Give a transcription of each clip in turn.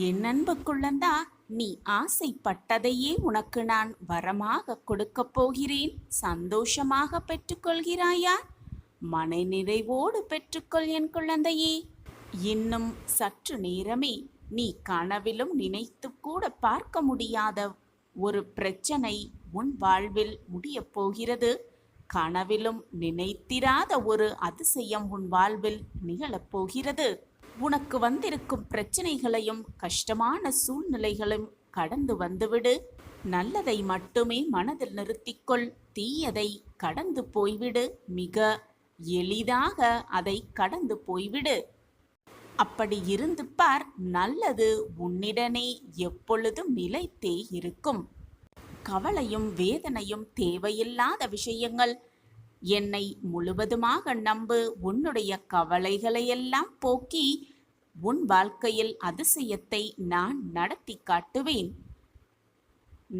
என் அன்பு குழந்தா, நீ ஆசைப்பட்டதையே உனக்கு நான் வரமாக கொடுக்கப் போகிறேன். சந்தோஷமாக பெற்றுக்கொள்கிறாயா? மனநிறைவோடு பெற்றுக்கொள் என் குழந்தையே. இன்னும் சற்று நேரமே நீ கனவிலும் நினைத்து கூட பார்க்க முடியாத ஒரு பிரச்சனை உன் வாழ்வில் முடியப் போகிறது. கனவிலும் நினைத்திராத ஒரு அதிசயம் உன் வாழ்வில் நிகழப்போகிறது. உனக்கு வந்திருக்கும் பிரச்சனைகளையும் கஷ்டமான சூழ்நிலைகளும் கடந்து வந்துவிடு. நல்லதை மட்டுமே மனதில் நிறுத்திக்கொள். தீயதை கடந்து போய்விடு. மிக எளிதாக அதை கடந்து போய்விடு. அப்படி இருந்து பார், நல்லது உன்னிடனே எப்பொழுதும் நிலைத்தே இருக்கும். கவலையும் வேதனையும் தேவையில்லாத விஷயங்கள். என்னை முழுவதுமாக நம்பு. உன்னுடைய கவலைகளையெல்லாம் போக்கி உன் வாழ்க்கையில் அதிசயத்தை நான் நடத்தி காட்டுவேன்.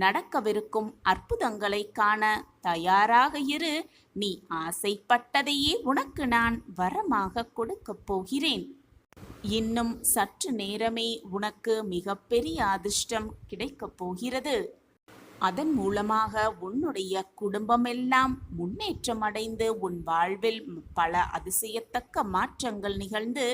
நடக்கவிருக்கும் அற்புதங்களை காண தயாராக இரு. நீ ஆசைப்பட்டதையே உனக்கு நான் வரமாக கொடுக்கப் போகிறேன். இன்னும் சற்று நேரமே உனக்கு மிகப்பெரிய அதிர்ஷ்டம் கிடைக்கப் போகிறது. அதன் மூலமாக உன்னுடைய குடும்பமெல்லாம் முன்னேற்றம் அடைந்து உன் வாழ்வில் பல அதிசயத்தக்க மாற்றங்கள் நிகழ்ந்து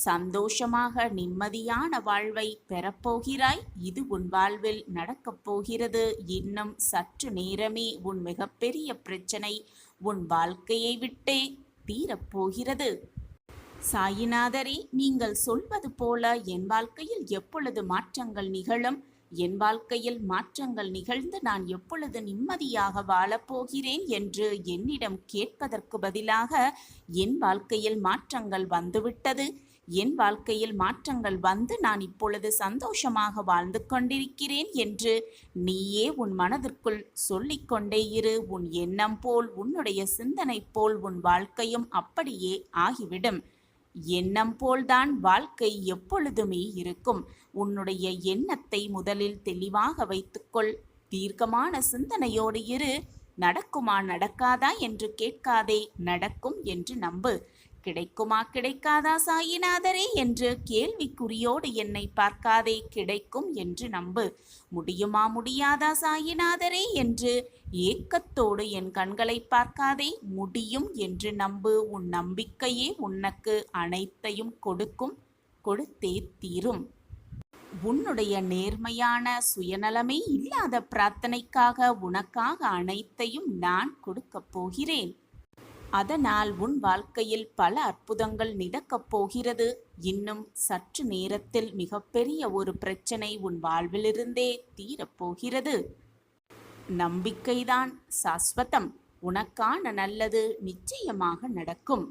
சந்தோஷமாக நிம்மதியான வாழ்வை பெறப்போகிறாய். இது உன் வாழ்வில் நடக்கப் போகிறது. இன்னும் சற்று நேரமே உன் மிகப்பெரிய பிரச்சனை உன் வாழ்க்கையை விட்டே தீரப்போகிறது. சாயிநாதரே, நீங்கள் சொல்வது போல என் வாழ்க்கையில் எப்பொழுது மாற்றங்கள் நிகழும்? என் வாழ்க்கையில் மாற்றங்கள் நிகழ்ந்து நான் எப்பொழுது நிம்மதியாக வாழப்போகிறேன் என்று என்னிடம் கேட்பதற்கு பதிலாக என் வாழ்க்கையில் மாற்றங்கள் வந்துவிட்டது, என் வாழ்க்கையில் மாற்றங்கள் வந்து நான் இப்பொழுது சந்தோஷமாக வாழ்ந்து கொண்டிருக்கிறேன் என்று நீயே உன் மனதிற்குள் சொல்லிக்கொண்டே இரு. உன் எண்ணம் போல், உன்னுடைய சிந்தனை போல் உன் வாழ்க்கையும் அப்படியே ஆகிவிடும். எண்ணம் போல்தான் வாழ்க்கை எப்பொழுதுமே இருக்கும். உன்னுடைய எண்ணத்தை முதலில் தெளிவாக வைத்துக்கொள். தீர்க்கமான சிந்தனையோடு இரு. நடக்குமா நடக்காதா என்று கேட்காதே, நடக்கும் என்று நம்பு. கிடைக்குமா கிடைக்காதா சாயிநாதரே என்று கேள்விக்குறியோடு என்னை பார்க்காதே, கிடைக்கும் என்று நம்பு. முடியுமா முடியாதா சாயிநாதரே என்று ஏக்கத்தோடு என் கண்களை பார்க்காதே, முடியும் என்று நம்பு. உன் நம்பிக்கையே உனக்கு அனைத்தையும் கொடுக்கும், கொடுத்தே தீரும். உன்னுடைய நேர்மையான சுயநலமே இல்லாத பிரார்த்தனைக்காக உனக்காக அனைத்தையும் நான் கொடுக்கப் போகிறேன். அதனால் உன் வாழ்க்கையில் பல அற்புதங்கள் நடக்கப் போகிறது. இன்னும் சற்று நேரத்தில் மிகப்பெரிய ஒரு பிரச்சனை உன் வாழ்விலிருந்தே தீரப்போகிறது. நம்பிக்கைதான் சாஸ்வதம். உனக்கான நல்லது நிச்சயமாக நடக்கும்.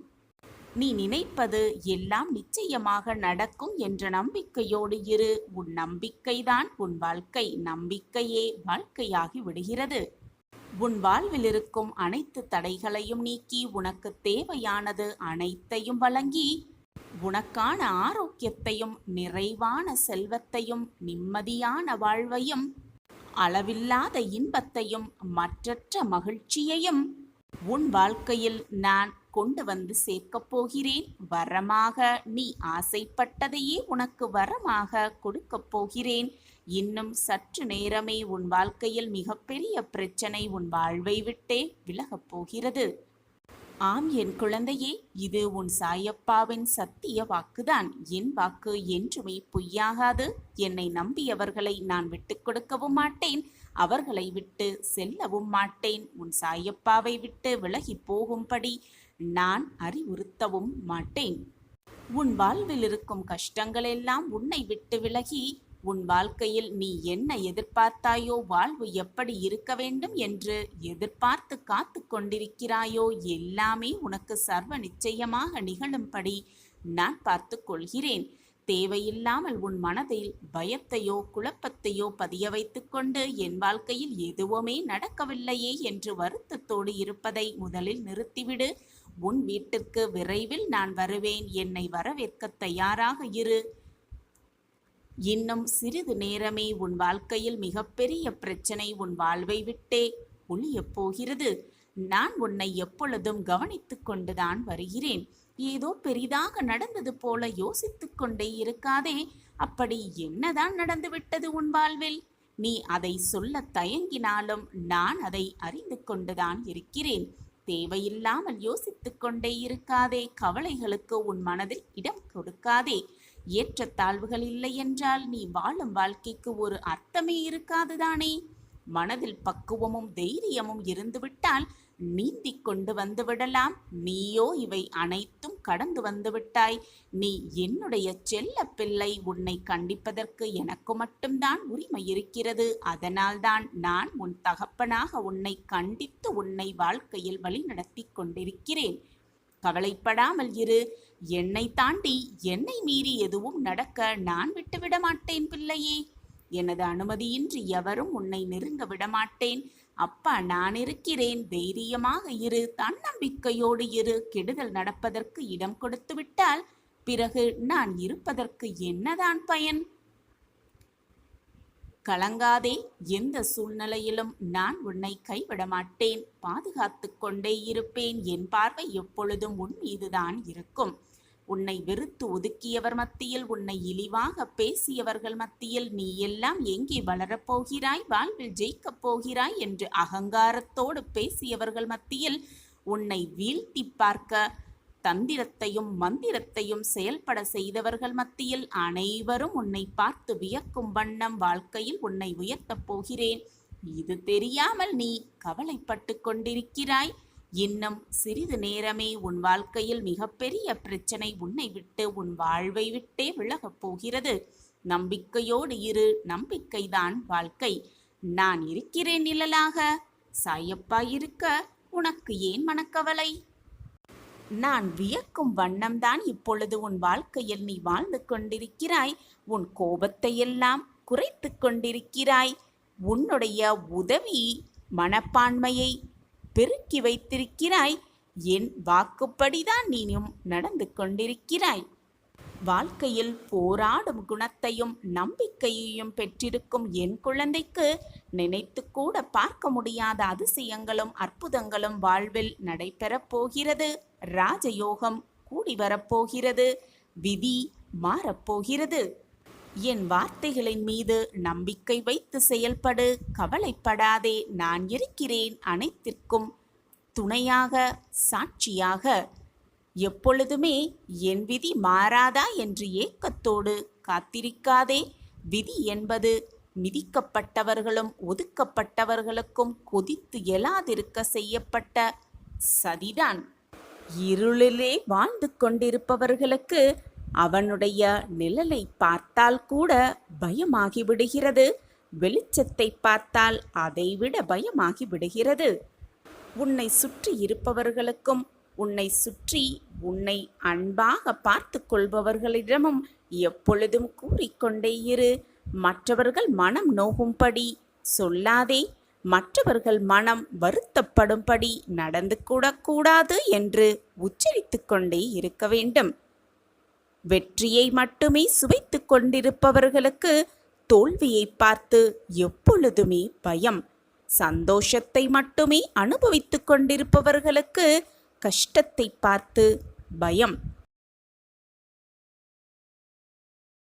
நீ நினைப்பது எல்லாம் நிச்சயமாக நடக்கும் என்ற நம்பிக்கையோடு இரு. உன் நம்பிக்கைதான் உன் வாழ்க்கை. நம்பிக்கையே வாழ்க்கையாகி விடுகிறது. உன் வாழ்வில் இருக்கும் அனைத்து தடைகளையும் நீக்கி உனக்கு தேவையானது அனைத்தையும் வழங்கி உனக்கான ஆரோக்கியத்தையும் நிறைவான செல்வத்தையும் நிம்மதியான வாழ்வையும் அளவில்லாத இன்பத்தையும் மற்றற்ற மகிழ்ச்சியையும் உன் வாழ்க்கையில் நான் கொண்டு வந்து சேர்க்கப் போகிறேன். வரமாக நீ ஆசைப்பட்டதையே உனக்கு வரமாக கொடுக்கப் போகிறேன். இன்னும் சற்று நேரமே உன் வாழ்க்கையில் மிகப்பெரிய பிரச்சனை உன் வாழ்வை விட்டே விலகப் போகிறது. ஆம் என் குழந்தையே, இது உன் சாயப்பாவின் சத்திய வாக்குதான். என் வாக்கு என்றுமே பொய்யாகாது. என்னை நம்பியவர்களை நான் விட்டு கொடுக்கவும் மாட்டேன், அவர்களை விட்டு செல்லவும் மாட்டேன். உன் சாயப்பாவை விட்டு விலகி போகும்படி நான் அறிவுறுத்தவும் மாட்டேன். உன் வாழ்வில் இருக்கும் கஷ்டங்களெல்லாம் உன்னை விட்டு விலகி உன் வாழ்க்கையில் நீ என்ன எதிர்பார்த்தாயோ, வாழ்வு எப்படி இருக்க வேண்டும் என்று எதிர்பார்த்து காத்து கொண்டிருக்கிறாயோ, எல்லாமே உனக்கு சர்வ நிச்சயமாக நிகழும்படி நான் பார்த்து கொள்கிறேன். தேவையில்லாமல் உன் மனதில் பயத்தையோ குழப்பத்தையோ பதிய வைத்து கொண்டு என் வாழ்க்கையில் எதுவுமே நடக்கவில்லையே என்று வருத்தத்தோடு இருப்பதை முதலில் நிறுத்திவிடு. உன் வீட்டிற்கு விரைவில் நான் வருவேன். என்னை வரவேற்க தயாராக இரு. இன்னும் சிறிது நேரமே உன் வாழ்க்கையில் மிகப்பெரிய பிரச்சனை உன் வாழ்வை விட்டே ஒழியப் போகிறது. நான் உன்னை எப்பொழுதும் கவனித்து கொண்டுதான் வருகிறேன். ஏதோ பெரிதாக நடந்தது போல யோசித்து கொண்டே இருக்காதே. அப்படி என்னதான் நடந்துவிட்டது உன் வாழ்வில்? நீ அதை சொல்ல தயங்கினாலும் நான் அதை அறிந்து கொண்டுதான் இருக்கிறேன். தேவையில்லாமல் யோசித்துக் கொண்டே இருக்காதே. கவலைகளுக்கு உன் மனதில் இடம் கொடுக்காதே. ஏற்றத்தாழ்வுகள் இல்லை என்றால் நீ வாழும் வாழ்க்கைக்கு ஒரு அர்த்தமே இருக்காதுதானே. மனதில் பக்குவமும் தைரியமும் இருந்துவிட்டால் நீந்தி கொண்டு வந்து விடலாம். நீயோ இவை அனைத்தும் கடந்து வந்து விட்டாய். நீ என்னுடைய செல்ல பிள்ளை. உன்னை கண்டிப்பதற்கு எனக்கு மட்டும்தான் உரிமை இருக்கிறது. அதனால்தான் நான் உன் தகப்பனாக உன்னை கண்டித்து உன்னை வாழ்க்கையில் வழிநடத்தி கொண்டிருக்கிறேன். கவலைப்படாமல் இரு. என்னை தாண்டி என்னை மீறி எதுவும் நடக்க நான் விட்டுவிட மாட்டேன் பிள்ளையே. எனது அனுமதியின்றி எவரும் உன்னை நெருங்க விடமாட்டேன். அப்பா நான் இருக்கிறேன். தைரியமாக இரு. தன்னம்பிக்கையோடு இரு. கெடுதல் நடப்பதற்கு இடம் கொடுத்து விட்டால் பிறகு நான் இருப்பதற்கு என்னதான் பயன்? கலங்காதே. எந்த சூழ்நிலையிலும் நான் உன்னை கைவிட மாட்டேன். பாதுகாத்து கொண்டே இருப்பேன். என் பார்வை எப்பொழுதும் உன் மீதுதான் இருக்கும். உன்னை வெறுத்து ஒதுக்கியவர் மத்தியில், உன்னை இழிவாக பேசியவர்கள் மத்தியில் நீ எல்லாம் எங்கே வளரப்போகிறாய், வாழ்வில் ஜெயிக்கப் போகிறாய் என்று அகங்காரத்தோடு பேசியவர்கள் மத்தியில் உன்னை வீழ்த்தி பார்க்க தந்திரத்தையும் மந்திரத்தையும் செயல்பட செய்தவர்கள் மத்தியில் அனைவரும் உன்னை பார்த்து வியக்கும் வண்ணம் வாழ்க்கையில் உன்னை உயர்த்தப் போகிறேன். இது தெரியாமல் நீ கவலைப்பட்டு கொண்டிருக்கிறாய். இன்னும் சிறிது நேரமே உன் வாழ்க்கையில் மிகப்பெரிய பிரச்சனை உன்னை விட்டு உன் வாழ்வை விட்டே விலகப் போகிறது. நம்பிக்கையோடு இரு. நம்பிக்கைதான் வாழ்க்கை. நான் இருக்கிறேன் நிழலாக. சாயப்பா இருக்க உனக்கு ஏன் மனக்கவலை? நான் வியக்கும் வண்ணம்தான் இப்பொழுது உன் வாழ்க்கையில் நீ வாழ்ந்து கொண்டிருக்கிறாய். உன் கோபத்தை எல்லாம் குறைத்து கொண்டிருக்கிறாய். உன்னுடைய உதவி மனப்பான்மையை பெருக்கி வைத்திருக்கிறாய். என் வாக்குப்படிதான் நீயும் நடந்து கொண்டிருக்கிறாய். வாழ்க்கையில் போராடும் குணத்தையும் நம்பிக்கையையும் பெற்றிருக்கும் என் குழந்தைக்கு நினைத்து கூட பார்க்க முடியாத அதிசயங்களும் அற்புதங்களும் வாழ்வில் நடைபெறப் போகிறது. ராஜயோகம் கூடி வரப்போகிறது. விதி மாறப்போகிறது. என் வார்த்தைகளின் மீது நம்பிக்கை வைத்து செயல்படு. கவலைப்படாதே. நான் இருக்கிறேன் அனைத்திற்கும் துணையாக, சாட்சியாக. எப்பொழுதுமே என் விதி மாறாதா என்று ஏக்கத்தோடு காத்திருக்காதே. விதி என்பது மிதிக்கப்பட்டவர்களும் ஒதுக்கப்பட்டவர்களுக்கும் கொதித்து எழாதிருக்க செய்யப்பட்ட சதிதான். இருளிலே வாழ்ந்து கொண்டிருப்பவர்களுக்கு அவனுடைய நிழலை பார்த்தால் கூட பயமாகி விடுகிறது. வெளிச்சத்தை பார்த்தால் அதைவிட பயமாகி விடுகிறது. உன்னை சுற்றி இருப்பவர்களுக்கும் உன்னை சுற்றி உன்னை அன்பாக பார்த்து கொள்பவர்களிடமும் எப்பொழுதும் கூறிக்கொண்டே இரு. மற்றவர்கள் மனம் நோகும்படி சொல்லாதே. மற்றவர்கள் மனம் வருத்தப்படும்படி நடந்து கூடக்கூடாது என்று உச்சரித்து கொண்டே இருக்க வேண்டும். வெற்றியை மட்டுமே சுவைத்து கொண்டிருப்பவர்களுக்கு தோல்வியை பார்த்து எப்பொழுதுமே பயம். சந்தோஷத்தை மட்டுமே அனுபவித்துக் கொண்டிருப்பவர்களுக்கு கஷ்டத்தை பார்த்து பயம்.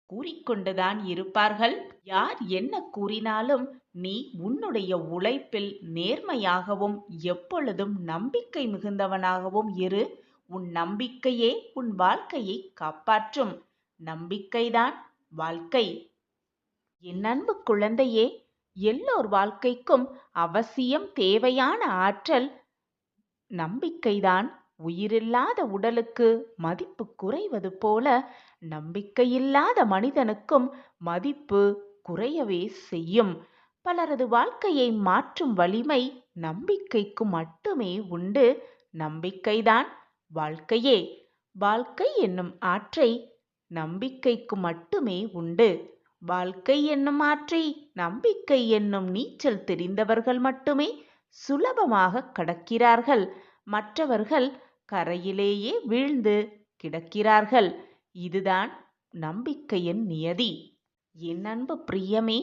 கூறிக்கொண்டுதான் இருப்பார்கள். யார் என்ன கூறினாலும் நீ உன்னுடைய உழைப்பில் நேர்மையாகவும் எப்பொழுதும் நம்பிக்கை மிகுந்தவனாகவும் இரு. உன் நம்பிக்கையே உன் வாழ்க்கையை காப்பாற்றும். நம்பிக்கைதான் வாழ்க்கை. என் அன்பு குழந்தையே, எல்லோர் வாழ்க்கைக்கும் அவசியம் தேவையான ஆற்றல் நம்பிக்கைதான். உயிரில்லாத உடலுக்கு மதிப்பு குறைவது போல நம்பிக்கையில்லாத மனிதனுக்கும் மதிப்பு குறையவே செய்யும். பலரது வாழ்க்கையை மாற்றும் வலிமை நம்பிக்கைக்கு மட்டுமே உண்டு. நம்பிக்கைதான் வாழ்க்கையே. வாழ்க்கை என்னும் ஆற்றை நம்பிக்கைக்கு மட்டுமே உண்டு. வாழ்க்கை என்னும் ஆற்றை நம்பிக்கை என்னும் நீச்சல் தெரிந்தவர்கள் மட்டுமே சுலபமாக கடக்கிறார்கள். மற்றவர்கள் கரையிலேயே வீழ்ந்து கிடக்கிறார்கள். இதுதான் நம்பிக்கையின் நியதி. என் அன்பு பிரியமே,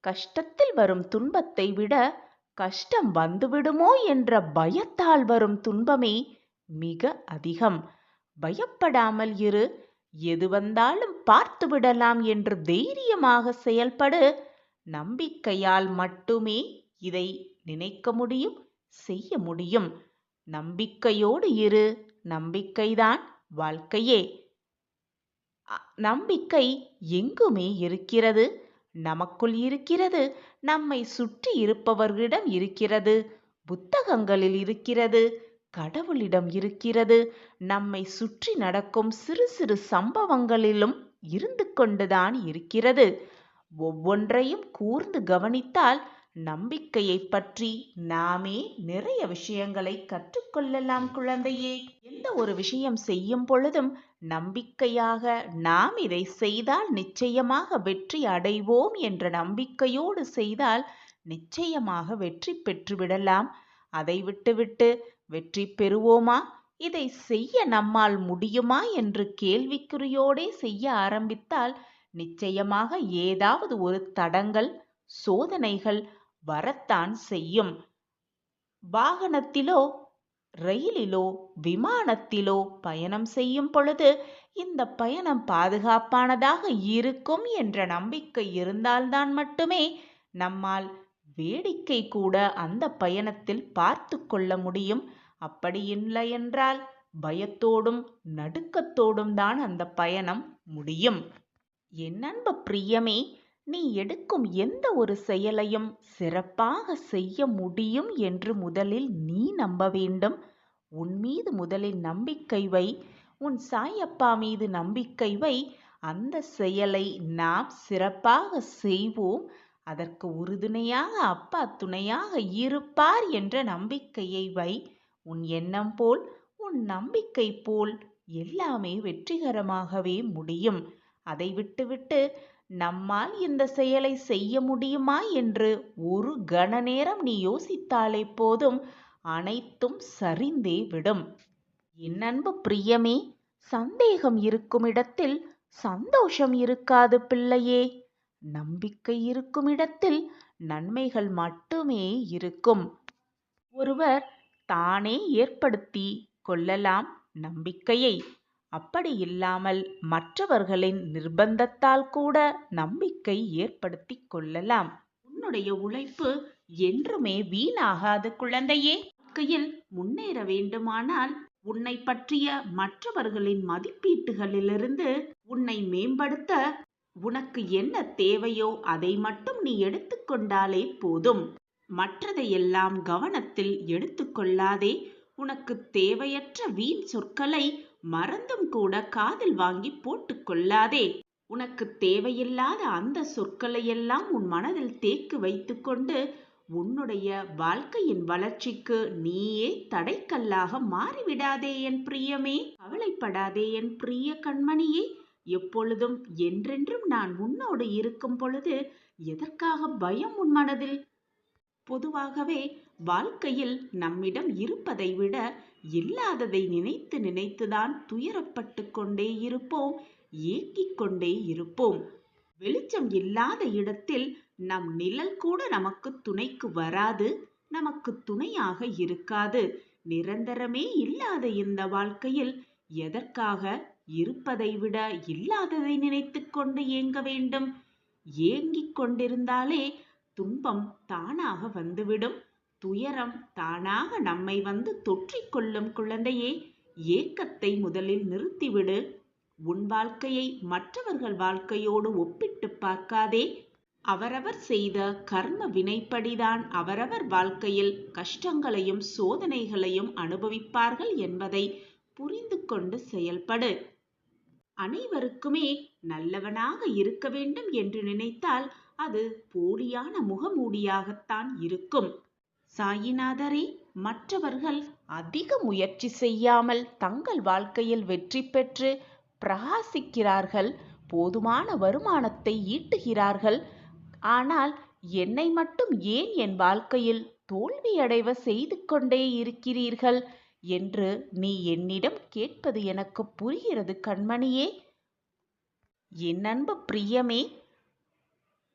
கஷ்டத்தில் வரும் துன்பத்தை விட கஷ்டம் வந்துவிடுமோ என்ற பயத்தால் வரும் துன்பமே மிக அதிகம். பயப்படாமல் இரு. எது வந்தாலும் பார்த்து விடலாம் என்று தைரியமாக செயல்படு. நம்பிக்கையால் மட்டுமே இதை நினைக்க முடியும், செய்ய முடியும். நம்பிக்கையோடு இரு. நம்பிக்கைதான் வாழ்க்கையே. நம்பிக்கை எங்குமே இருக்கிறது. நமக்குள் இருக்கிறது, நம்மை சுற்றி இருப்பவர்களிடம் இருக்கிறது, புத்தகங்களில் இருக்கிறது, கடவுளிடம் இருக்கிறது, நம்மை சுற்றி நடக்கும் சிறு சிறு சம்பவங்களிலும் இருந்து கொண்டுதான் இருக்கிறது. ஒவ்வொன்றையும் கூர்ந்து கவனித்தால் நம்பிக்கையை பற்றி நாமே நிறைய விஷயங்களை கற்றுக்கொள்ளலாம் குழந்தையே. எந்த ஒரு விஷயம் செய்யும் பொழுதும் நம்பிக்கையாக நாம் இதை செய்தால் நிச்சயமாக வெற்றி அடைவோம் என்ற நம்பிக்கையோடு செய்தால் நிச்சயமாக வெற்றி பெற்றுவிடலாம். அதை விட்டுவிட்டு வெற்றி பெறுவோமா, இதை செய்ய நம்மால் முடியுமா என்று கேள்விக்குறியோடே செய்ய ஆரம்பித்தால் நிச்சயமாக ஏதாவது ஒரு தடங்கள், சோதனைகள் வரத்தான் செய்யும். வாகனத்திலோ, ரயிலிலோ, விமானத்திலோ பயணம் செய்யும் பொழுது இந்த பயணம் பாதுகாப்பானதாக இருக்கும் என்ற நம்பிக்கை இருந்தால்தான் மட்டுமே நம்மால் வேடிக்கை கூட அந்த பயணத்தில் பார்த்து கொள்ள முடியும். அப்படி இல்லை என்றால் பயத்தோடும் நடுக்கத்தோடும் தான் அந்த பயணம் முடியும். என் அன்பு பிரியமே, நீ எடுக்கும் எந்த ஒரு செயலையும் சிறப்பாக செய்ய முடியும் என்று முதலில் நீ நம்ப வேண்டும். உன் மீது முதலில் நம்பிக்கை வை. உன் சாயப்பா மீது நம்பிக்கை வை. அந்த செயலை நாம் சிறப்பாக செய்வோம். அதற்கு உறுதுணையாக அப்பா துணையாக இருப்பார் என்ற நம்பிக்கையை வை. உன் எண்ணம் போல், உன் நம்பிக்கை போல் எல்லாமே வெற்றிகரமாகவே முடியும். அதை விட்டுவிட்டு நம்மால் இந்த செயலை செய்ய முடியுமா என்று ஒரு கண நேரம் நீ யோசித்தாலே போதும், அனைத்தும் சரிந்தே விடும். என் அன்பு பிரியமே, சந்தேகம் இருக்கும் இடத்தில் சந்தோஷம் இருக்காது பிள்ளையே. நம்பிக்கை இருக்கும் இடத்தில் நன்மைகள் மட்டுமே இருக்கும். ஒருவர் தானே ஏற்படுத்தி கொள்ளலாம் நம்பிக்கையை. அப்படி இல்லாமல் மற்றவர்களின் நிர்பந்தத்தால் கூட நம்பிக்கை ஏற்படுத்தி கொள்ளலாம். உன்னுடைய உழைப்பு என்றுமே வீணாகாது குழந்தையே. வாழ்க்கையில் முன்னேற வேண்டுமானால் உன்னை பற்றிய மற்றவர்களின் மதிப்பீட்டுகளிலிருந்து உன்னை மேம்படுத்த உனக்கு என்ன தேவையோ அதை மட்டும் நீ எடுத்துக்கொண்டாலே போதும். மற்றதையெல்லாம் கவனத்தில் எடுத்துக்கொள்ளாதே. உனக்கு தேவையற்ற வீண் சொற்களை மறந்தும் கூட காதில் வாங்கி போட்டுக் கொள்ளாதே. உனக்கு தேவையில்லாத அந்த சொற்களையெல்லாம் உன் மனதில் தேக்கி வைத்துக்கொண்டு உன்னுடைய வாழ்க்கையின் வளர்ச்சிக்கு நீயே தடைக்கல்லாக மாறிவிடாதே என் பிரியமே. கவலைப்படாதே என் பிரிய கண்மணியே. எப்பொழுதும் என்றென்றும் நான் உன்னோடு இருக்கும் பொழுது எதற்காக பயம் உன் மனதில்? பொதுவாகவே வாழ்க்கையில் நம்மிடம் இருப்பதை விட இல்லாததை நினைத்து நினைத்துதான் துயரப்பட்டு கொண்டே இருப்போம், ஏங்கிக் கொண்டே இருப்போம். வெளிச்சம் இல்லாத இடத்தில் நம் நிழல் கூட நமக்கு துணைக்கு வராது, நமக்கு துணையாக இருக்காது. நிரந்தரமே இல்லாத இந்த வாழ்க்கையில் எதற்காக இருப்பதை விட இல்லாததை நினைத்து கொண்டு ஏங்க வேண்டும்? ஏங்கிக் கொண்டிருந்தாலே துன்பம் தானாக வந்துவிடும். துயரம் தானாக நம்மை வந்து தொற்றிக்கொள்ளும் குழந்தையே. ஏக்கத்தை முதலில் நிறுத்திவிடு. உன் வாழ்க்கையை மற்றவர்கள் வாழ்க்கையோடு ஒப்பிட்டு பார்க்காதே. அவரவர் செய்த கர்ம வினைப்படிதான் அவரவர் வாழ்க்கையில் கஷ்டங்களையும் சோதனைகளையும் அனுபவிப்பார்கள் என்பதை புரிந்து கொண்டு செயல்படு. அனைவருக்குமே நல்லவனாக இருக்க வேண்டும் என்று நினைத்தால் அது போலியான முகமூடியாகத்தான் இருக்கும். சாயிநாதரே, மற்றவர்கள் அதிக முயற்சி செய்யாமல் தங்கள் வாழ்க்கையில் வெற்றி பெற்று பிரகாசிக்கிறார்கள், போதுமான வருமானத்தை ஈட்டுகிறார்கள். ஆனால் என்னை மட்டும் ஏன் என் வாழ்க்கையில் தோல்வியடைவ செய்து கொண்டே இருக்கிறீர்கள் என்று நீ என்னிடம் கேட்பது எனக்கு புரிகிறது கண்மணியே. என் அன்பு பிரியமே,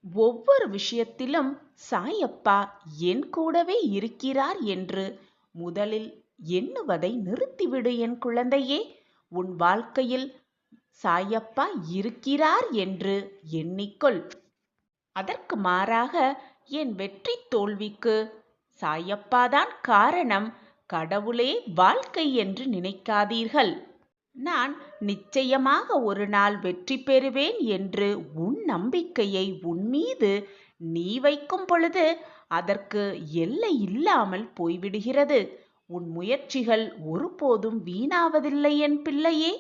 ஒவ்வொரு விஷயத்திலும் சாயப்பா என் கூடவே இருக்கிறார் என்று முதலில் எண்ணுவதை நிறுத்திவிடு என் குழந்தையே. உன் வாழ்க்கையில் சாயப்பா இருக்கிறார் என்று எண்ணிக்கொள். அதற்கு மாறாக என் வெற்றி தோல்விக்கு சாயப்பாதான் காரணம், கடவுளே வாழ்க்கை என்று நினைக்காதீர்கள். நான் நிச்சயமாக ஒரு நாள் வெற்றி பெறுவேன் என்று உன் நம்பிக்கையை உன்மீது நீ வைக்கும் பொழுது அதற்கு எல்லை இல்லாமல் போய்விடுகிறது. உன் முயற்சிகள் ஒருபோதும் வீணாவதில்லை என் பிள்ளையே.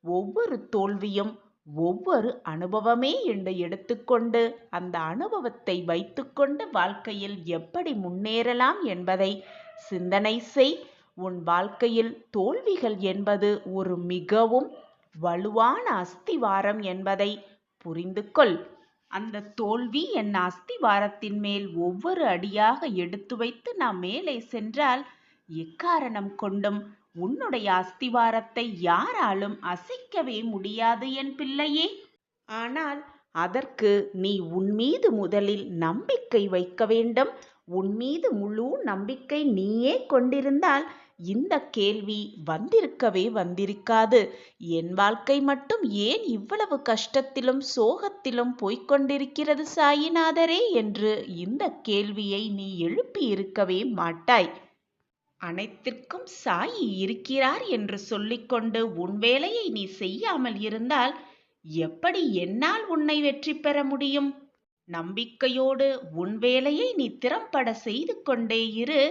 ஒவ்வொரு தோல்வியும் ஒவ்வொரு அனுபவமே என்று எடுத்துக்கொண்டு அந்த அனுபவத்தை வைத்துக்கொண்டு வாழ்க்கையில் எப்படி முன்னேறலாம் என்பதை சிந்தனை செய். உன் வாழ்க்கையில் தோல்விகள் என்பது ஒரு மிகவும் வலுவான அஸ்திவாரம் என்பதை புரிந்து கொள். அந்த தோல்வி என் அஸ்திவாரத்தின் மேல் ஒவ்வொரு அடியாக எடுத்து வைத்து நாம் மேலே சென்றால் எக்காரணம் கொண்டும் உன்னுடைய அஸ்திவாரத்தை யாராலும் அசைக்கவே முடியாது என் பிள்ளையே. ஆனால் அதற்கு நீ உன்மீது முதலில் நம்பிக்கை வைக்க வேண்டும். உன்மீது முழு நம்பிக்கை நீயே கொண்டிருந்தால் இந்த கேள்வி வந்திருக்காது. என் வாழ்க்கை மட்டும் ஏன் இவ்வளவு கஷ்டத்திலும் சோகத்திலும் போய்கொண்டிருக்கிறது சாயிநாதரே என்று இந்த கேள்வியை நீ எழுப்பி இருக்கவே மாட்டாய். அனைத்திற்கும் சாயி இருக்கிறார் என்று சொல்லிக்கொண்டு உன் வேலையை நீ செய்யாமல் இருந்தால் எப்படி என்னால் உன்னை வெற்றி பெற முடியும்? நம்பிக்கையோடு உன் வேலையை நீ திறம்பட செய்து கொண்டே இரு.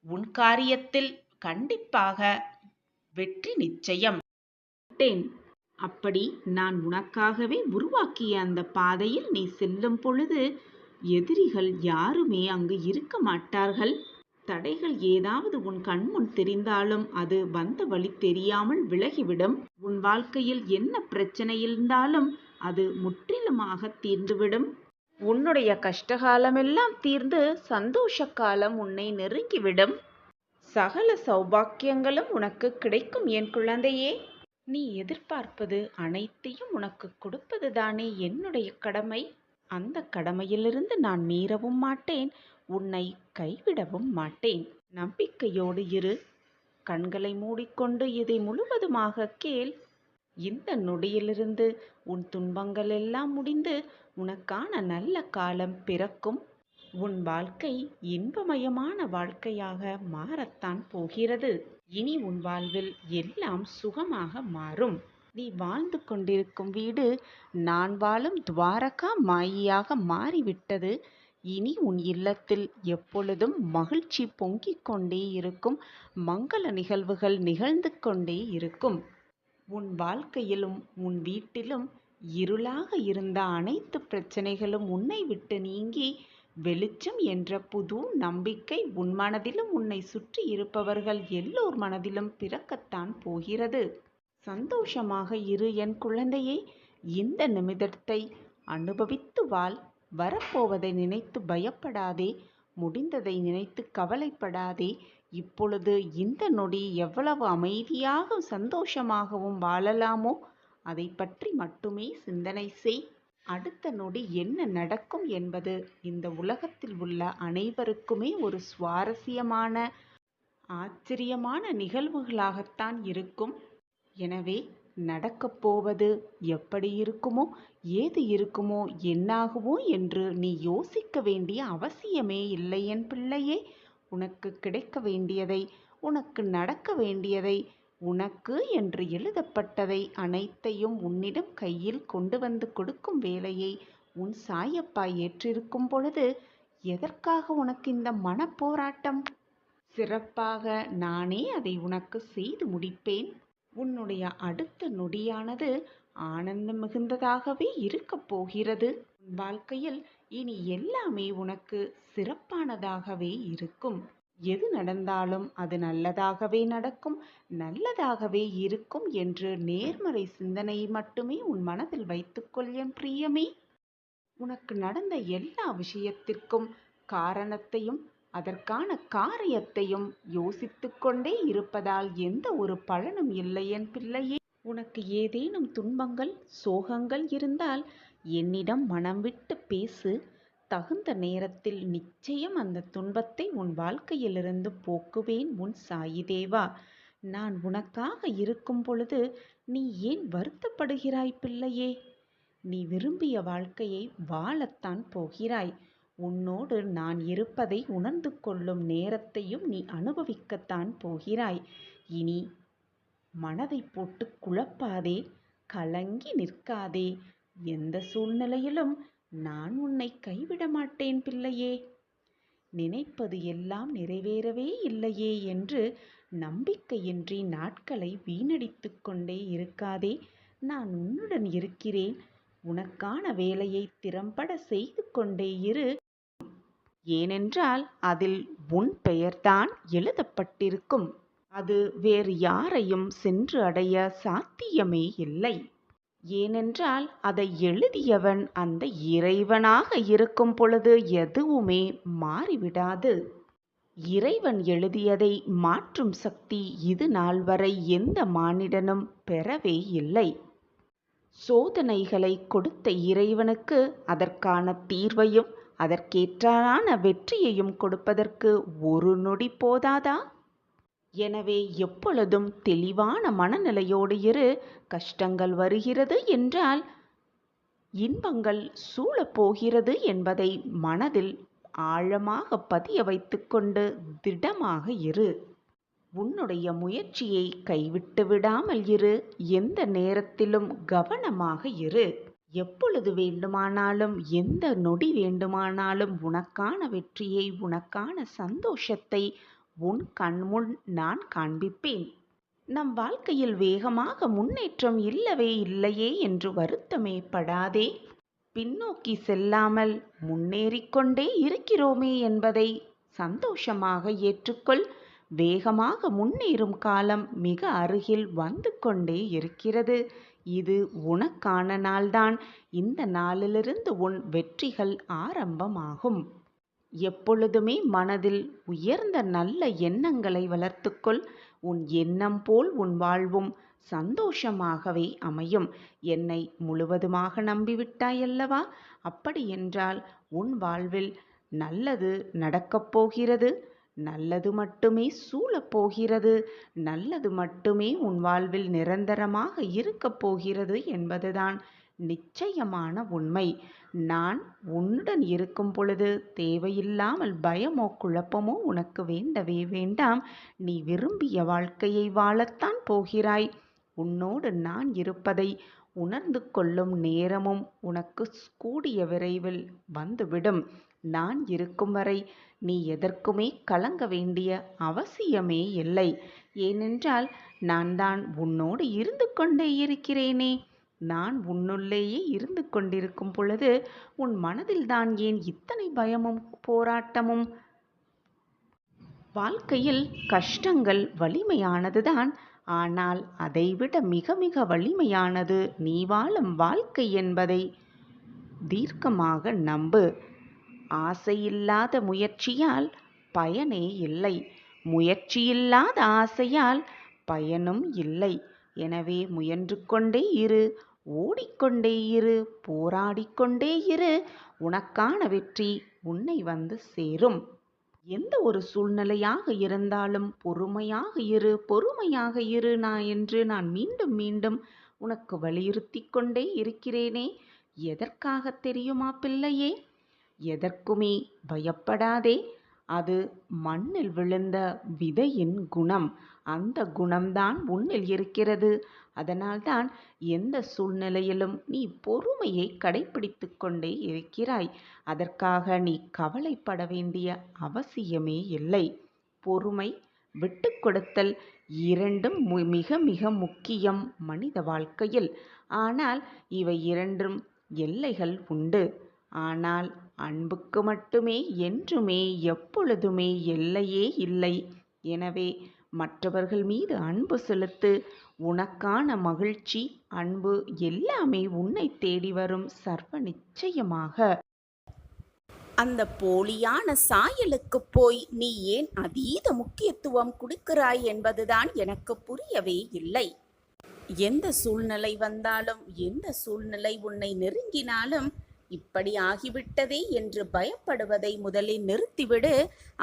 உன் காரியத்தில் கண்டிப்பாக வெற்றி நிச்சயம். அப்படி நான் உனக்காகவே உருவாக்கிய அந்த பாதையில் நீ செல்லும் பொழுது எதிரிகள் யாருமே அங்கு இருக்க மாட்டார்கள். தடைகள் ஏதாவது உன் கண்முன் தெரிந்தாலும் அது வந்த வழி தெரியாமல் விலகிவிடும். உன் வாழ்க்கையில் என்ன பிரச்சனை இருந்தாலும் அது முற்றிலுமாக தீர்ந்துவிடும். உன்னுடைய கஷ்டகாலமெல்லாம் தீர்ந்து சந்தோஷ காலம் உன்னை நெருங்கிவிடும். சகல சௌபாக்கியங்களும் உனக்கு கிடைக்கும் என் குழந்தையே. நீ எதிர்பார்ப்பது அனைத்தையும் உனக்கு கொடுப்பதுதானே என்னுடைய கடமை. அந்த கடமையிலிருந்து நான் மீறவும் மாட்டேன், உன்னை கைவிடவும் மாட்டேன். நம்பிக்கையோடு இரு. கண்களை மூடிக்கொண்டு இதை முழுவதுமாக கேள். இந்த நொடியிலிருந்து உன் துன்பங்கள் எல்லாம் முடிந்து உனக்கான நல்ல காலம் பிறக்கும். உன் வாழ்க்கை இன்பமயமான வாழ்க்கையாக மாறத்தான் போகிறது. இனி உன் வாழ்வில் எல்லாம் சுகமாக மாறும். நீ வாழ்ந்து கொண்டிருக்கும் வீடு நான் வாழும் துவாரகா மாயியாக மாறிவிட்டது. இனி உன் இல்லத்தில் எப்பொழுதும் மகிழ்ச்சி பொங்கிக் கொண்டே இருக்கும். மங்கள நிகழ்வுகள் நிகழ்ந்து கொண்டே இருக்கும். உன் வாழ்க்கையிலும் உன் வீட்டிலும் இருளாக இருந்த அனைத்து பிரச்சனைகளும் உன்னை விட்டு நீங்கி வெளிச்சம் என்ற புது நம்பிக்கை உன் மனதிலும் உன்னை சுற்றி இருப்பவர்கள் எல்லோர் மனதிலும் பிறக்கத்தான் போகிறது. சந்தோஷமாக இரு என் குழந்தையே. இந்த நிமிடத்தை அனுபவித்து வாழ். வரப்போவதை நினைத்து பயப்படாதே. முடிந்ததை நினைத்து கவலைப்படாதே. இப்பொழுது இந்த நொடி எவ்வளவு அமைதியாக சந்தோஷமாகவும் வாழலாமோ அதை பற்றி மட்டுமே சிந்தனை செய். அடுத்த நொடி என்ன நடக்கும் என்பது இந்த உலகத்தில் உள்ள அனைவருக்குமே ஒரு சுவாரஸ்யமான ஆச்சரியமான நிகழ்வுகளாகத்தான் இருக்கும். எனவே நடக்கப் போவது எப்படி இருக்குமோ, ஏது இருக்குமோ, என்னாகுமோ என்று நீ யோசிக்க வேண்டிய அவசியமே இல்லை என் பிள்ளையே. உனக்கு கிடைக்க வேண்டியதை, உனக்கு நடக்க வேண்டியதை, உனக்கு என்று எழுதப்பட்டதை அனைத்தையும் உன்னிடம் கையில் கொண்டு வந்து கொடுக்கும் வேலையை உன் சாயப்பா ஏற்றிருக்கும் பொழுது எதற்காக உனக்கு இந்த மனப்போராட்டம்? சிறப்பாக நானே அதை உனக்கு செய்து முடிப்பேன். உன்னுடைய அடுத்த நொடியானது ஆனந்தம் மிகுந்ததாகவே இருக்கப் போகிறது. உன் வாழ்க்கையில் இனி எல்லாமே உனக்கு சிறப்பானதாகவே இருக்கும். எது நடந்தாலும் அது நல்லதாகவே நடக்கும், நல்லதாகவே இருக்கும் என்று நேர்மறை சிந்தனையை மட்டுமே உன் மனதில் வைத்துக்கொள் என் பிரியமே. உனக்கு நடந்த எல்லா விஷயத்திற்கும் காரணத்தையும் அதற்கான காரியத்தையும் யோசித்து கொண்டே இருப்பதால் எந்த ஒரு பலனும் இல்லை என் பிள்ளையே. உனக்கு ஏதேனும் துன்பங்கள், சோகங்கள் இருந்தால் என்னிடம் மனம் விட்டு பேசு. தகுந்த நேரத்தில் நிச்சயம் அந்த துன்பத்தை உன் வாழ்க்கையிலிருந்து போக்குவேன் உன் சாயி தேவா. நான் உனக்காக இருக்கும் பொழுது நீ ஏன் வருத்தப்படுகிறாய் பிள்ளையே? நீ விரும்பிய வாழ்க்கையை வாழத்தான் போகிறாய். உன்னோடு நான் இருப்பதை உணர்ந்து கொள்ளும் நேரத்தையும் நீ அனுபவிக்கத்தான் போகிறாய். இனி மனதை போட்டு குழப்பாதே, கலங்கி நிற்காதே. எந்த சூழ்நிலையிலும் நான் உன்னை கைவிட மாட்டேன் பிள்ளையே. நினைப்பது எல்லாம் நிறைவேறவே இல்லையே என்று நம்பிக்கையின்றி நாட்களை வீணடித்து கொண்டே இருக்காதே. நான் உன்னுடன் இருக்கிறேன். உனக்கான வேலையை திறம்பட செய்து கொண்டே இரு. ஏனென்றால் அதில் உன் பெயர்தான் எழுதப்பட்டிருக்கும். அது வேறு யாரையும் சென்று அடைய சாத்தியமே இல்லை. ஏனென்றால் அதை எழுதியவன் அந்த இறைவனாக இருக்கும் பொழுது எதுவுமே மாறிவிடாது. இறைவன் எழுதியதை மாற்றும் சக்தி இது நாள் வரை எந்த மானிடனும் பெறவே இல்லை. சோதனைகளை கொடுத்த இறைவனுக்கு அதற்கான தீர்வையும் அதற்கேற்றான வெற்றியையும் கொடுப்பதற்கு ஒரு நொடி போதாதா? எனவே எப்பொழுதும் தெளிவான மனநிலையோடு இரு. கஷ்டங்கள் வருகிறது என்றால் இன்பங்கள் சூழப்போகிறது என்பதை மனதில் ஆழமாக பதிய வைத்துக்கொண்டு திடமாக இரு. உன்னுடைய முயற்சியை கைவிட்டு விடாமல் இரு. எந்த நேரத்திலும் கவனமாக இரு. எப்பொழுது வேண்டுமானாலும் எந்த நொடி வேண்டுமானாலும் உனக்கான வெற்றியை உனக்கான சந்தோஷத்தை உன் கண்முன் நான் காண்பிப்பேன். நம் வாழ்க்கையில் வேகமாக முன்னேற்றம் இல்லவே இல்லையே என்று வருத்தமே படாதே. பின்னோக்கி செல்லாமல் முன்னேறிக்கொண்டே இருக்கிறோமே என்பதை சந்தோஷமாக ஏற்றுக்கொள். வேகமாக முன்னேறும் காலம் மிக அருகில் வந்து கொண்டே இருக்கிறது. இது உனக்கான நாள்தான். இந்த நாளிலிருந்து உன் வெற்றிகள் ஆரம்பமாகும். எப்பொழுதுமே மனதில் உயர்ந்த நல்ல எண்ணங்களை வளர்த்துக்கொள். உன் எண்ணம் போல் உன் வாழ்வும் சந்தோஷமாகவே அமையும். என்னை முழுவதுமாக நம்பிவிட்டாயல்லவா? அப்படியென்றால் உன் வாழ்வில் நல்லது நடக்கப் போகிறது. நல்லது மட்டுமே சூழப்போகிறது. நல்லது மட்டுமே உன் வாழ்வில் நிரந்தரமாக இருக்கப் போகிறது என்பதுதான் நிச்சயமான உண்மை. நான் உன்னுடன் இருக்கும் பொழுது தேவையில்லாமல் பயமோ குழப்பமோ உனக்கு வேண்டவே வேண்டாம். நீ விரும்பிய வாழ்க்கையை வாழத்தான் போகிறாய். உன்னோடு நான் இருப்பதை உணர்ந்து கொள்ளும் நேரமும் உனக்கு கூடிய விரைவில் வந்துவிடும். நான் இருக்கும் வரை நீ எதற்குமே கலங்க வேண்டிய அவசியமே இல்லை. ஏனென்றால் நான் தான் உன்னோடு இருந்து கொண்டே இருக்கிறேனே. நான் உன்னுள்ளேயே இருந்து கொண்டிருக்கும் பொழுது உன் மனதில் தான் ஏன் இத்தனை பயமும் போராட்டமும்? வாழ்க்கையில் கஷ்டங்கள் வலிமையானதுதான். ஆனால் அதைவிட மிக மிக வலிமையானது நீ வாழும் வாழ்க்கை என்பதை தீர்க்கமாக நம்பு. ஆசையில்லாத முயற்சியால் பயனே இல்லை. முயற்சியில்லாத ஆசையால் பயனும் இல்லை. எனவே முயன்று கொண்டே இரு. ஓடிக்கொண்டே இரு. போராடிக்கொண்டே இரு. உனக்கான வெற்றி உன்னை வந்து சேரும். எந்த ஒரு சூழ்நிலையாக இருந்தாலும் பொறுமையாக இரு. பொறுமையாக இரு என்று நான் மீண்டும் மீண்டும் உனக்கு வலியுறுத்தி கொண்டே இருக்கிறேனே. எதற்காக தெரியுமா பிள்ளையே? எதற்குமே பயப்படாதே. அது மண்ணில் விழுந்த விதையின் குணம். அந்த குணம்தான் உன்னில் இருக்கிறது. அதனால்தான் எந்த சூழ்நிலையிலும் நீ பொறுமையை கடைப்பிடித்து கொண்டே இருக்கிறாய். அதற்காக நீ கவலைப்பட வேண்டிய அவசியமே இல்லை. பொறுமை, விட்டு கொடுத்தல் இரண்டும் மிக மிக முக்கியம் மனித வாழ்க்கையில். ஆனால் இவை இரண்டும் எல்லைகள் உண்டு. ஆனால் அன்புக்கு மட்டுமே என்றுமே எப்பொழுதுமே எல்லையே இல்லை. எனவே மற்றவர்கள் மீது அன்பு செலுத்து. உனக்கான மகிழ்ச்சி, அன்பு எல்லாமே உன்னை தேடி வரும் சர்வ நிச்சயமாக. அந்த போலியான சாயலுக்கு போய் நீ ஏன் அதீத முக்கியத்துவம் கொடுக்கிறாய் என்பதுதான் எனக்கு புரியவே இல்லை. எந்த சூழ்நிலை வந்தாலும் எந்த சூழ்நிலை உன்னை நெருங்கினாலும் இப்படி ஆகிவிட்டதே என்று பயப்படுவதை முதலில் நிறுத்திவிடு.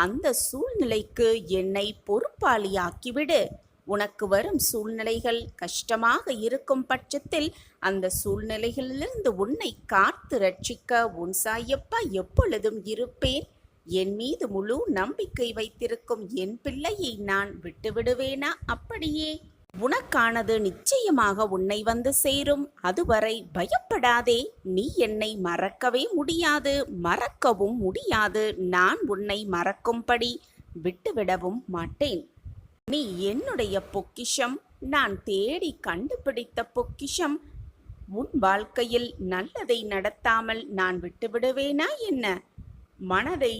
அந்த சூழ்நிலைக்கு என்னை பொறுப்பாளியாக்கிவிடு. உனக்கு வரும் சூழ்நிலைகள் கஷ்டமாக இருக்கும் பட்சத்தில் அந்த சூழ்நிலைகளிலிருந்து உன்னை காத்து ரட்சிக்க உன் சாயப்பா எப்பொழுதும் இருப்பேன். என் மீது முழு நம்பிக்கை வைத்திருக்கும் என் பிள்ளையை நான் விட்டுவிடுவேனா? அப்படியே உனக்கானது நிச்சயமாக உன்னை வந்து சேரும். அதுவரை பயப்படாதே. நீ என்னை மறக்கவே முடியாது, மறக்கவும் முடியாது. நான் உன்னை மறக்கும்படி விட்டுவிடவும் மாட்டேன். நீ என்னுடைய பொக்கிஷம், நான் தேடி கண்டுபிடித்த பொக்கிஷம். உன் வாழ்க்கையில் நல்லதை நடத்தாமல் நான் விட்டுவிடுவேனா என்ன? மனதை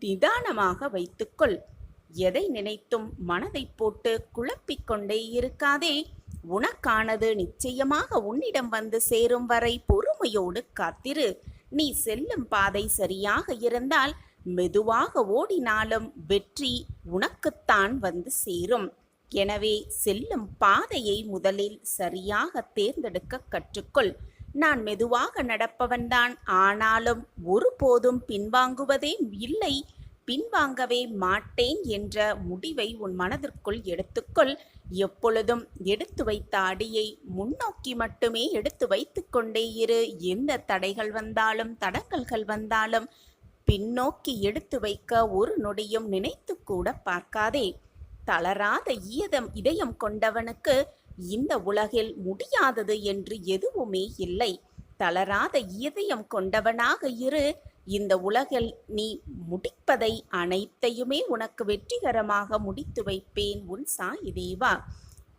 நிதானமாக வைத்துக்கொள். எதை நினைத்தும் மனதை போட்டு குழப்பிக்கொண்டே இருக்காதே. உனக்கானது நிச்சயமாக உன்னிடம் வந்து சேரும் வரை பொறுமையோடு காத்திரு. நீ செல்லும் பாதை சரியாக இருந்தால் மெதுவாக ஓடினாலும் வெற்றி உனக்குத்தான் வந்து சேரும். எனவே செல்லும் பாதையை முதலில் சரியாக தேர்ந்தெடுக்க கற்றுக்கொள். நான் மெதுவாக நடப்பவன்தான், ஆனாலும் ஒருபோதும் பின்வாங்குவதே இல்லை, பின்வாங்கவே மாட்டேன் என்ற முடிவை உன் மனதிற்குள் எடுத்துக்கொள். எப்பொழுதும் எடுத்து வைத்த அடியை முன்னோக்கி மட்டுமே எடுத்து வைத்து கொண்டே இரு. எந்த தடைகள் வந்தாலும் தடங்கல்கள் வந்தாலும் பின்னோக்கி எடுத்து வைக்க ஒரு நொடியும் நினைத்து கூட பார்க்காதே. தளராத இதயம் கொண்டவனுக்கு இந்த உலகில் முடியாதது என்று எதுவுமே இல்லை. தளராத இதயம் கொண்டவனாக இரு. இந்த உலகில் நீ முடிப்பதை அனைத்தையுமே உனக்கு வெற்றிகரமாக முடித்து வைப்பேன் உன் சாயி தேவா.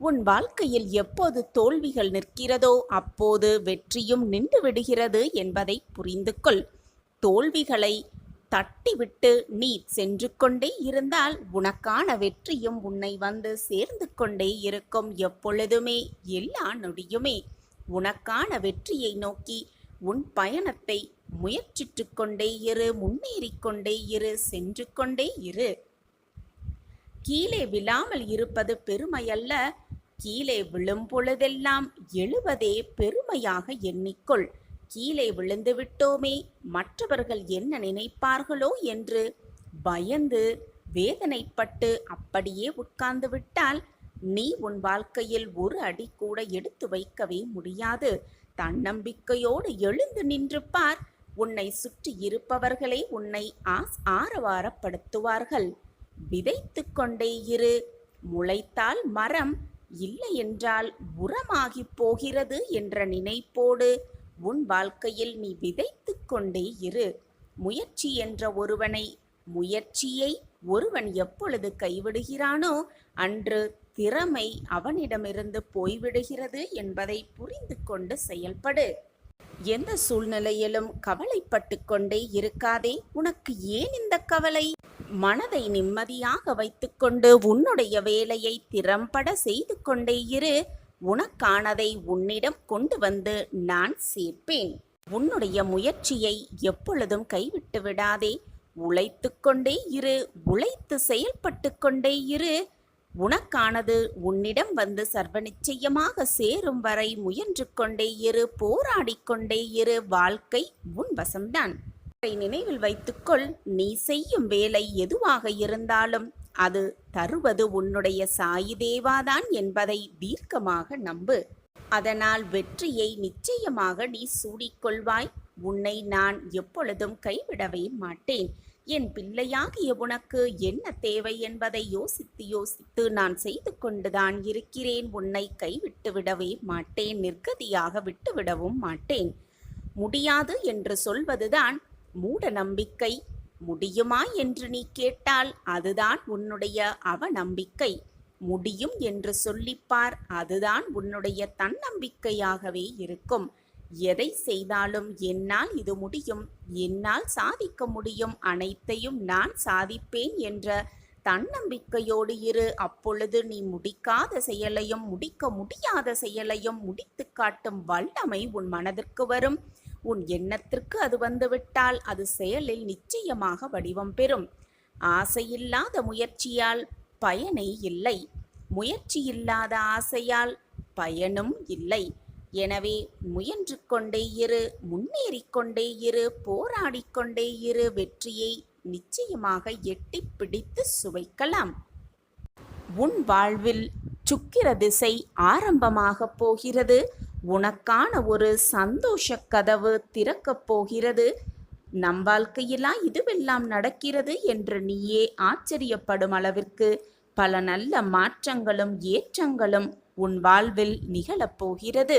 உன் வாழ்க்கையில் எப்போது தோல்விகள் நிற்கிறதோ அப்போது வெற்றியும் நின்று விடுகிறது என்பதை புரிந்து கொள். தோல்விகளை தட்டிவிட்டு நீ சென்று கொண்டே இருந்தால் உனக்கான வெற்றியும் உன்னை வந்து சேர்ந்து கொண்டே இருக்கும். எப்பொழுதுமே எல்லா நொடியுமே உனக்கான வெற்றியை நோக்கி உன் பயணத்தை முயற்சித்து கொண்டே இரு, முன்னேறிக்கொண்டே இரு, சென்று கொண்டே இரு. கீழே விழாமல் இருப்பது பெருமையல்ல, கீழே விழும் பொழுதெல்லாம் எழுவதே பெருமையாக எண்ணிக்கொள். கீழே விழுந்து விட்டோமே, மற்றவர்கள் என்ன நினைப்பார்களோ என்று பயந்து வேதனைப்பட்டு அப்படியே உட்கார்ந்து விட்டால் நீ உன் வாழ்க்கையில் ஒரு அடி கூட எடுத்து வைக்கவே முடியாது. தன்னம்பிக்கையோடு எழுந்து நின்று பார். உன்னை சுற்றி இருப்பவர்களே உன்னை ஆரவாரப்படுத்துவார்கள். விதைத்து கொண்டே இரு. முளைத்தால் மரம், இல்லை என்றால் உரமாகி போகிறது என்ற நினைப்போடு உன் வாழ்க்கையில் நீ விதைத்து கொண்டே இரு. முயற்சி என்ற முயற்சியை ஒருவன் எப்பொழுது கைவிடுகிறானோ அன்று திறமை அவனிடமிருந்து போய்விடுகிறது என்பதை புரிந்து கொண்டு செயல்படு. எந்த சூழ்நிலையிலும் கவலைப்பட்டு கொண்டே இருக்காதே. உனக்கு ஏன் இந்த கவலை? மனதை நிம்மதியாக வைத்துக்கொண்டு உன்னுடைய வேலையை திறம்பட செய்து கொண்டே இரு. உனக்கானதை உன்னிடம் கொண்டு வந்து நான் சேர்ப்பேன். உன்னுடைய முயற்சியை எப்பொழுதும் கைவிட்டு விடாதே. உழைத்து கொண்டே இரு. உழைத்து செயல்பட்டு கொண்டே இரு. உனக்கானது உன்னிடம் வந்து சர்வ நிச்சயமாக சேரும் வரை முயன்று கொண்டே இரு. போராடிக்கொண்டே இரு. வாழ்க்கை உன் வசம்தான். நினைவில் வைத்துக்கொள். நீ செய்யும் வேலை எதுவாக இருந்தாலும் அது தருவது உன்னுடைய சாயி தேவாதான் என்பதை தீர்க்கமாக நம்பு. அதனால் வெற்றியை நிச்சயமாக நீ சூடிக்கொள்வாய். உன்னை நான் எப்பொழுதும் கைவிடவே மாட்டேன். என் பிள்ளையாகிய உனக்கு என்ன தேவை என்பதை யோசித்து நான் செய்து கொண்டுதான் இருக்கிறேன். உன்னை கைவிட்டு விடவே மாட்டேன். நிர்கதியாக விட்டுவிடவும் மாட்டேன். முடியாது என்று சொல்வதுதான் மூட நம்பிக்கை. முடியுமா என்று நீ கேட்டால் அதுதான் உன்னுடைய அவநம்பிக்கை. முடியும் என்று சொல்லிப்பார். அதுதான் உன்னுடைய தன்னம்பிக்கையாகவே இருக்கும். எதை செய்தாலும் என்னால் இது முடியும், என்னால் சாதிக்க முடியும், அனைத்தையும் நான் சாதிப்பேன் என்ற தன்னம்பிக்கையோடு இரு. அப்பொழுது நீ முடிக்காத செயலையும் முடிக்க முடியாத செயலையும் முடித்து காட்டும் வல்லமை உன் மனதிற்கு வரும். உன் எண்ணத்திற்கு அது வந்துவிட்டால் அது செயலில் நிச்சயமாக வடிவம் பெறும். ஆசையில்லாத முயற்சியால் பயனே இல்லை. முயற்சி இல்லாத ஆசையால் பயனும் இல்லை. எனவே முயன்று கொண்டே இரு. முன்னேறிக்கொண்டே இரு. போராடிக்கொண்டே இரு. வெற்றியை நிச்சயமாக எட்டி பிடித்து சுவைக்கலாம். உன் வாழ்வில் சுக்கிர திசை ஆரம்பமாகப் போகிறது. உனக்கான ஒரு சந்தோஷ கதவு திறக்கப் போகிறது. நம் வாழ்க்கையிலா இதுவெல்லாம் நடக்கிறது என்று நீயே ஆச்சரியப்படும் அளவிற்கு பல நல்ல மாற்றங்களும் ஏற்றங்களும் உன் வாழ்வில் நிகழப் போகிறது.